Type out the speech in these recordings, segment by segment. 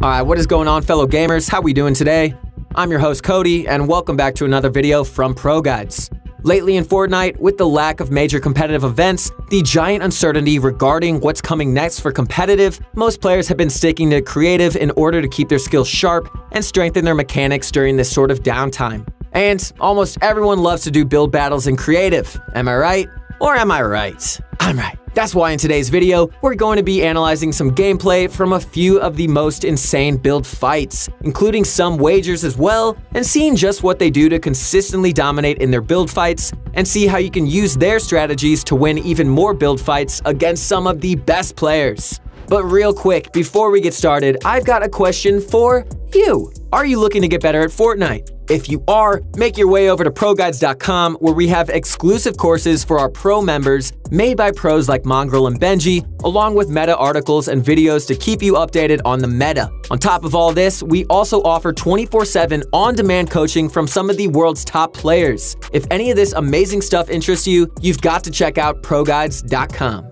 Alright, what is going on, fellow gamers? How we doing today? I'm your host Cody, and welcome back to another video from Pro Guides. Lately in Fortnite, with the lack of major competitive events, the giant uncertainty regarding what's coming next for competitive, most players have been sticking to creative in order to keep their skills sharp and strengthen their mechanics during this sort of downtime. And almost everyone loves to do build battles in creative. Am I right? Or am I right? I'm right. That's why in today's video, we're going to be analyzing some gameplay from a few of the most insane build fights, including some wagers as well, and seeing just what they do to consistently dominate in their build fights, and see how you can use their strategies to win even more build fights against some of the best players. But real quick, before we get started, I've got a question for you. Are you looking to get better at Fortnite? If you are, make your way over to ProGuides.com, where we have exclusive courses for our pro members made by pros like Mongrel and Benji, along with meta articles and videos to keep you updated on the meta. On top of all this, we also offer 24/7 on-demand coaching from some of the world's top players. If any of this amazing stuff interests you, you've got to check out ProGuides.com.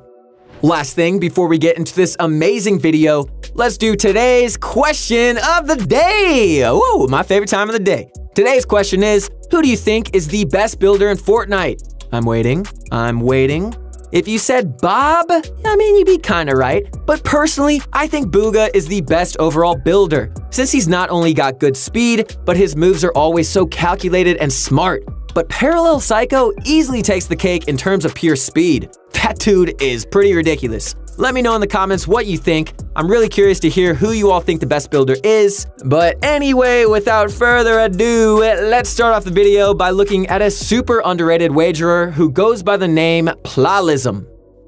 Last thing before we get into this amazing video, let's do today's question of the day. Ooh, my favorite time of the day. Today's question is, who do you think is the best builder in Fortnite? I'm waiting. If you said Bob, I mean, you'd be kinda right. But personally, I think Booga is the best overall builder, since he's not only got good speed, but his moves are always so calculated and smart. But Parallel Psycho easily takes the cake in terms of pure speed. That dude is pretty ridiculous. Let me know in the comments what you think. I'm really curious to hear who you all think the best builder is. But anyway, without further ado, let's start off the video by looking at a super underrated wagerer who goes by the name Plalism.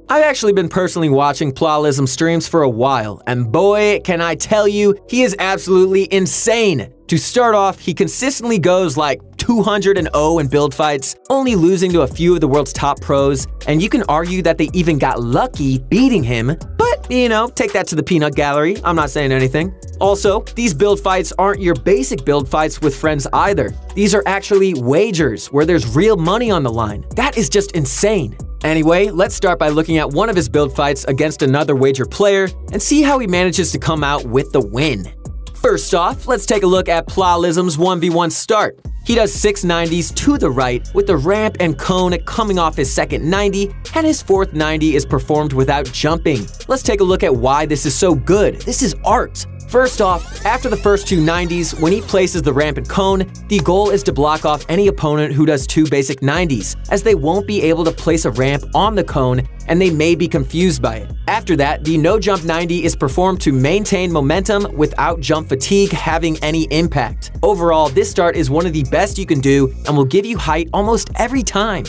I've actually been personally watching Plalism streams for a while, and boy, can I tell you, he is absolutely insane. To start off, he consistently goes like 200-0 in build fights, only losing to a few of the world's top pros, and you can argue that they even got lucky beating him, but, you know, take that to the peanut gallery, I'm not saying anything. Also, these build fights aren't your basic build fights with friends either. These are actually wagers, where there's real money on the line. That is just insane. Anyway, let's start by looking at one of his build fights against another wager player and see how he manages to come out with the win. First off, let's take a look at Plalism's 1v1 start. He does 6 90s to the right with the ramp and cone coming off his second 90, and his fourth 90 is performed without jumping. Let's take a look at why this is so good. This is art. First off, after the first two 90s, when he places the ramp and cone, the goal is to block off any opponent who does two basic 90s, as they won't be able to place a ramp on the cone and they may be confused by it. After that, the no jump 90 is performed to maintain momentum without jump fatigue having any impact. Overall, this start is one of the best you can do and will give you height almost every time.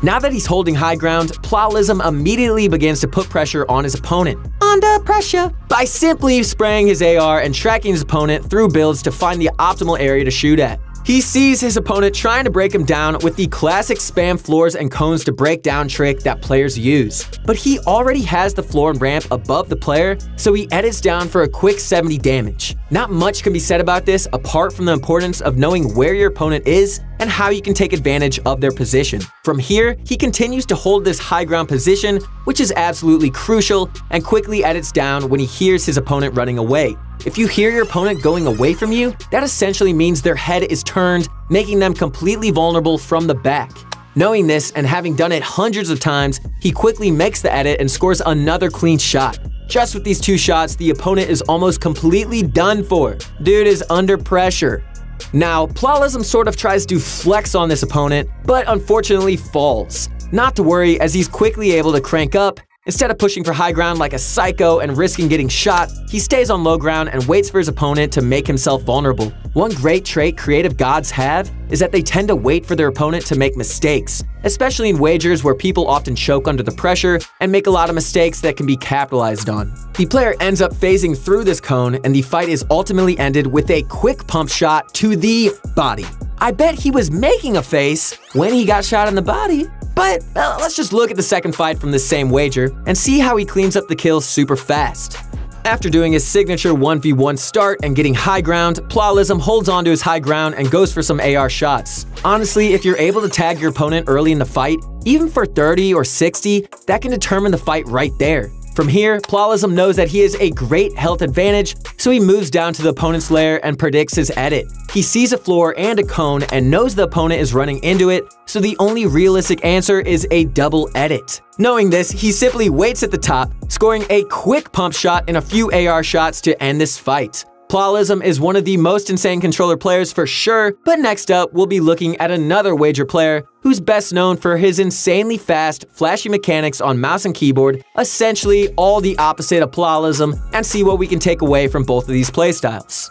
Now that he's holding high ground, Plalism immediately begins to put pressure on his opponent. Under pressure! By simply spraying his AR and tracking his opponent through builds to find the optimal area to shoot at. He sees his opponent trying to break him down with the classic spam floors and cones to break down trick that players use. But he already has the floor and ramp above the player, so he edits down for a quick 70 damage. Not much can be said about this apart from the importance of knowing where your opponent is and how you can take advantage of their position. From here, he continues to hold this high ground position, which is absolutely crucial, and quickly edits down when he hears his opponent running away. If you hear your opponent going away from you, that essentially means their head is turned, making them completely vulnerable from the back. Knowing this and having done it hundreds of times, he quickly makes the edit and scores another clean shot. Just with these two shots, the opponent is almost completely done for. Dude is under pressure. Now, Plalism sort of tries to flex on this opponent, but unfortunately falls. Not to worry, as he's quickly able to crank up. Instead of pushing for high ground like a psycho and risking getting shot, he stays on low ground and waits for his opponent to make himself vulnerable. One great trait creative gods have is that they tend to wait for their opponent to make mistakes, especially in wagers where people often choke under the pressure and make a lot of mistakes that can be capitalized on. The player ends up phasing through this cone, and the fight is ultimately ended with a quick pump shot to the body. I bet he was making a face when he got shot in the body. But let's just look at the second fight from this same wager and see how he cleans up the kills super fast. After doing his signature 1v1 start and getting high ground, Plalism holds onto his high ground and goes for some AR shots. Honestly, if you're able to tag your opponent early in the fight, even for 30 or 60, that can determine the fight right there. From here, Plawlism knows that he has a great health advantage, so he moves down to the opponent's lair and predicts his edit. He sees a floor and a cone and knows the opponent is running into it, so the only realistic answer is a double edit. Knowing this, he simply waits at the top, scoring a quick pump shot and a few AR shots to end this fight. Plawlism is one of the most insane controller players for sure, but next up we'll be looking at another wager player who's best known for his insanely fast, flashy mechanics on mouse and keyboard, essentially all the opposite of Plawlism, and see what we can take away from both of these playstyles.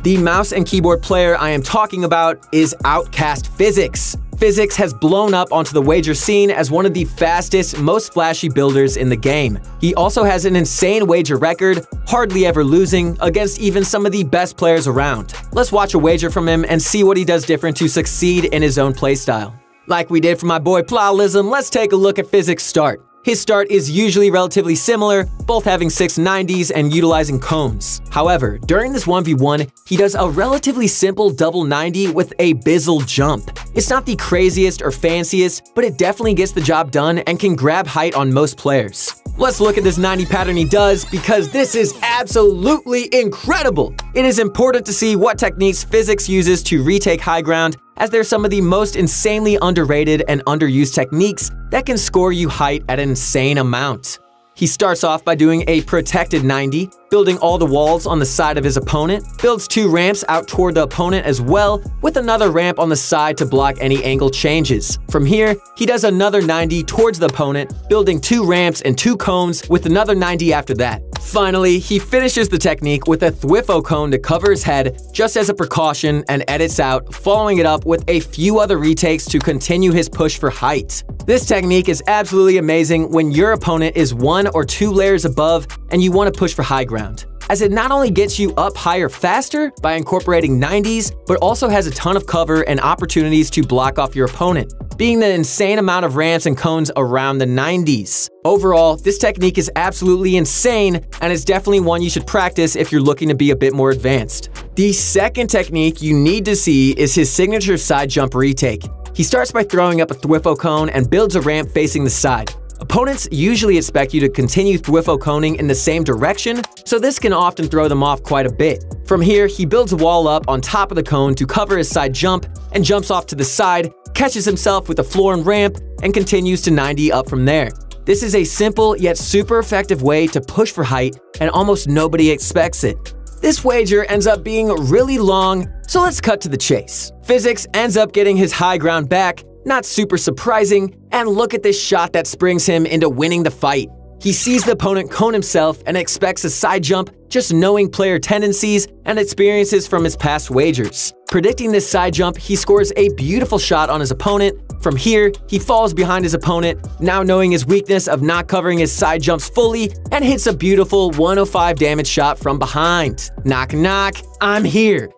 The mouse and keyboard player I am talking about is Outcast Physics. Physics has blown up onto the wager scene as one of the fastest, most flashy builders in the game. He also has an insane wager record, hardly ever losing, against even some of the best players around. Let's watch a wager from him and see what he does different to succeed in his own playstyle. Like we did for my boy Plawlism, let's take a look at Physics' start. His start is usually relatively similar, both having 690s and utilizing cones. However, during this 1v1, he does a relatively simple double 90 with a bizzle jump. It's not the craziest or fanciest, but it definitely gets the job done and can grab height on most players. Let's look at this 90 pattern he does, because this is absolutely incredible! It is important to see what techniques Physics uses to retake high ground, as they're some of the most insanely underrated and underused techniques that can score you height at an insane amount. He starts off by doing a protected 90, building all the walls on the side of his opponent, builds 2 ramps out toward the opponent as well, with another ramp on the side to block any angle changes. From here, he does another 90 towards the opponent, building 2 ramps and 2 cones with another 90 after that. Finally, he finishes the technique with a Thwifo cone to cover his head just as a precaution and edits out, following it up with a few other retakes to continue his push for height. This technique is absolutely amazing when your opponent is 1 or 2 layers above and you want to push for high ground, as it not only gets you up higher faster by incorporating 90s, but also has a ton of cover and opportunities to block off your opponent, being the insane amount of ramps and cones around the 90s. Overall, this technique is absolutely insane, and it's definitely one you should practice if you're looking to be a bit more advanced. The second technique you need to see is his signature side jump retake. He starts by throwing up a Thwifo cone and builds a ramp facing the side. Opponents usually expect you to continue Thwifo coning in the same direction, so this can often throw them off quite a bit. From here, he builds a wall up on top of the cone to cover his side jump and jumps off to the side, catches himself with a floor and ramp, and continues to 90 up from there. This is a simple yet super effective way to push for height, and almost nobody expects it. This wager ends up being really long, so let's cut to the chase. Physics ends up getting his high ground back, not super surprising, and look at this shot that springs him into winning the fight. He sees the opponent cone himself and expects a side jump, just knowing player tendencies and experiences from his past wagers. Predicting this side jump, he scores a beautiful shot on his opponent. From here, he falls behind his opponent, now knowing his weakness of not covering his side jumps fully, and hits a beautiful 105 damage shot from behind. Knock knock, I'm here.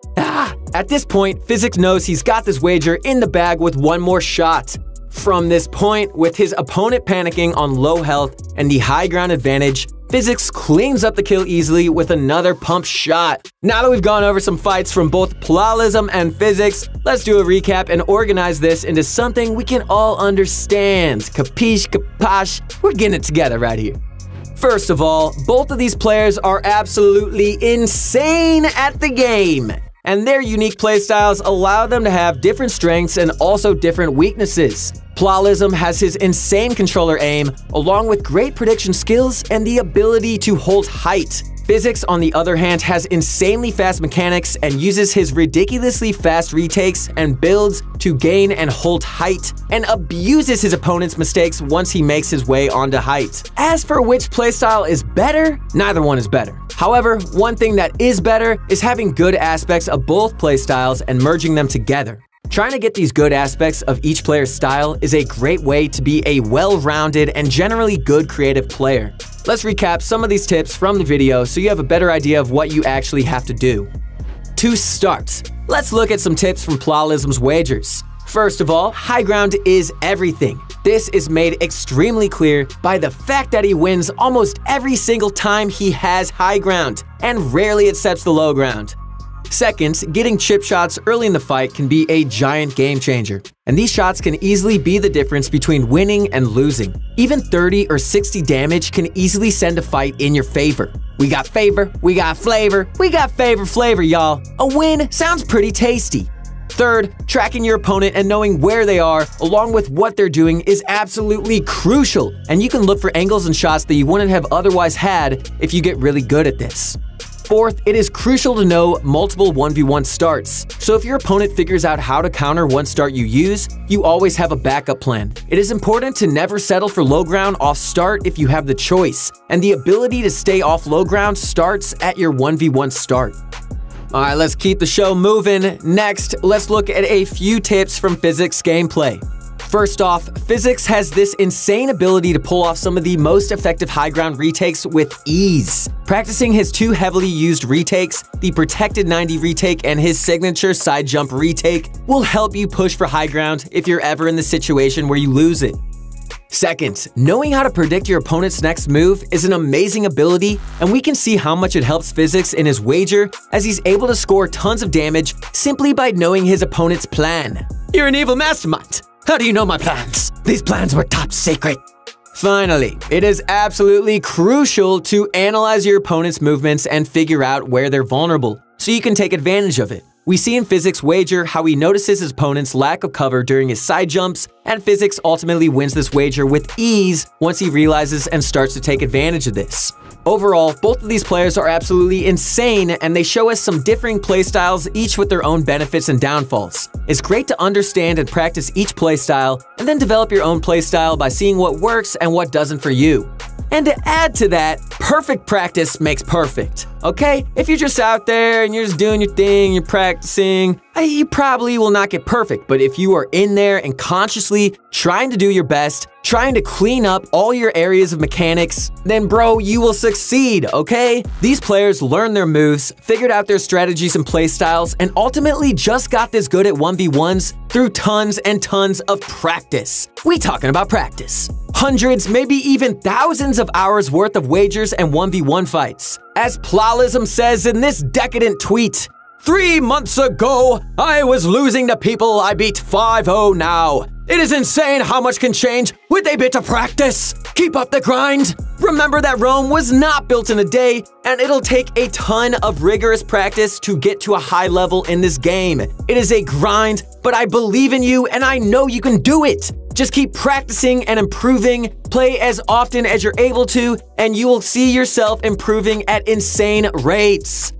At this point, Physics knows he's got this wager in the bag with one more shot. From this point, with his opponent panicking on low health and the high ground advantage, Physics cleans up the kill easily with another pump shot. Now that we've gone over some fights from both Plawlism and Physics, let's do a recap and organize this into something we can all understand. Capiche, capash, we're getting it together right here. First of all, both of these players are absolutely insane at the game, and their unique playstyles allow them to have different strengths and also different weaknesses. Plawlism has his insane controller aim, along with great prediction skills and the ability to hold height. Physics, on the other hand, has insanely fast mechanics and uses his ridiculously fast retakes and builds to gain and hold height, and abuses his opponent's mistakes once he makes his way onto height. As for which playstyle is better, neither one is better. However, one thing that is better is having good aspects of both playstyles and merging them together. Trying to get these good aspects of each player's style is a great way to be a well-rounded and generally good creative player. Let's recap some of these tips from the video so you have a better idea of what you actually have to do. To start, let's look at some tips from Plawlism's wagers. First of all, high ground is everything. This is made extremely clear by the fact that he wins almost every single time he has high ground, and rarely accepts the low ground. Second, getting chip shots early in the fight can be a giant game changer, and these shots can easily be the difference between winning and losing. Even 30 or 60 damage can easily send a fight in your favor. We got favor, we got flavor, we got flavor, y'all. A win sounds pretty tasty. Third, tracking your opponent and knowing where they are, along with what they're doing, is absolutely crucial, and you can look for angles and shots that you wouldn't have otherwise had if you get really good at this. Fourth, it is crucial to know multiple 1v1 starts. So if your opponent figures out how to counter one start you use, you always have a backup plan. It is important to never settle for low ground off start if you have the choice, and the ability to stay off low ground starts at your 1v1 start. Alright, let's keep the show moving. Next, let's look at a few tips from Physics gameplay. First off, Physics has this insane ability to pull off some of the most effective high ground retakes with ease. Practicing his two heavily used retakes, the Protected 90 retake and his signature side jump retake, will help you push for high ground if you're ever in the situation where you lose it. Second, knowing how to predict your opponent's next move is an amazing ability, and we can see how much it helps Physics in his wager, as he's able to score tons of damage simply by knowing his opponent's plan. You're an evil mastermind! How do you know my plans? These plans were top secret. Finally, it is absolutely crucial to analyze your opponent's movements and figure out where they're vulnerable, so you can take advantage of it. We see in Physics wager how he notices his opponent's lack of cover during his side jumps, and Physics ultimately wins this wager with ease once he realizes and starts to take advantage of this. Overall, both of these players are absolutely insane, and they show us some differing playstyles, each with their own benefits and downfalls. It's great to understand and practice each playstyle, and then develop your own playstyle by seeing what works and what doesn't for you. And to add to that, perfect practice makes perfect, okay? If you're just out there and you're just doing your thing, you're practicing, you probably will not get perfect. But if you are in there and consciously trying to do your best, trying to clean up all your areas of mechanics, then bro, you will succeed, okay? These players learned their moves, figured out their strategies and playstyles, and ultimately just got this good at 1v1s through tons and tons of practice. We talking about practice. Hundreds, maybe even thousands of hours worth of wagers and 1v1 fights. As Plalism says in this decadent tweet, 3 months ago, I was losing to people I beat 5-0 now. It is insane how much can change with a bit of practice. Keep up the grind. Remember that Rome was not built in a day, and it'll take a ton of rigorous practice to get to a high level in this game. It is a grind, but I believe in you and I know you can do it. Just keep practicing and improving, play as often as you're able to, and you will see yourself improving at insane rates.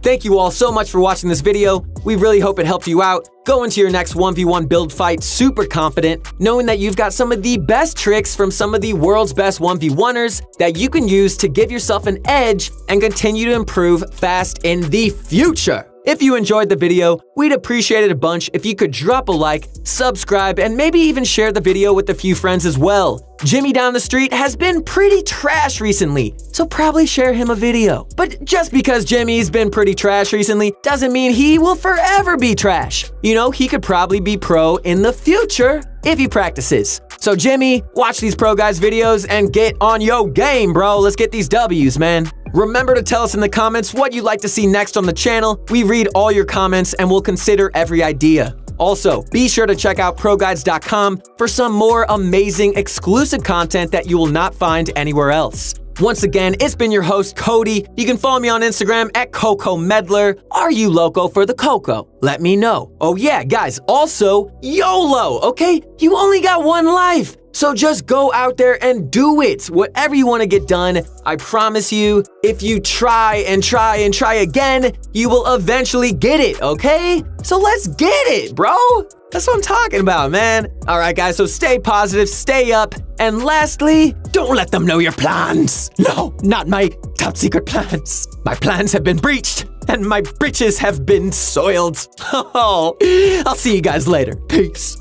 Thank you all so much for watching this video. We really hope it helped you out. Go into your next 1v1 build fight super confident, knowing that you've got some of the best tricks from some of the world's best 1v1ers that you can use to give yourself an edge and continue to improve fast in the future. If you enjoyed the video, we'd appreciate it a bunch if you could drop a like, subscribe, and maybe even share the video with a few friends as well. Jimmy down the street has been pretty trash recently, so probably share him a video. But just because Jimmy's been pretty trash recently doesn't mean he will forever be trash. You know, he could probably be pro in the future if he practices. So Jimmy, watch these Pro Guys videos and get on yo game, bro. Let's get these W's, man. Remember to tell us in the comments what you'd like to see next on the channel. We read all your comments and we'll consider every idea. Also, be sure to check out ProGuides.com for some more amazing exclusive content that you will not find anywhere else. Once again, it's been your host, Cody. You can follow me on Instagram at CocoMedler. Are you loco for the Coco? Let me know. Oh yeah, guys, also, YOLO, okay? You only got one life. So just go out there and do it. Whatever you want to get done, I promise you, if you try and try and try again, you will eventually get it, okay? So let's get it, bro. That's what I'm talking about, man. All right, guys, so stay positive, stay up, and lastly, don't let them know your plans. No, not my top secret plans. My plans have been breached, and my britches have been soiled. Oh, I'll see you guys later. Peace.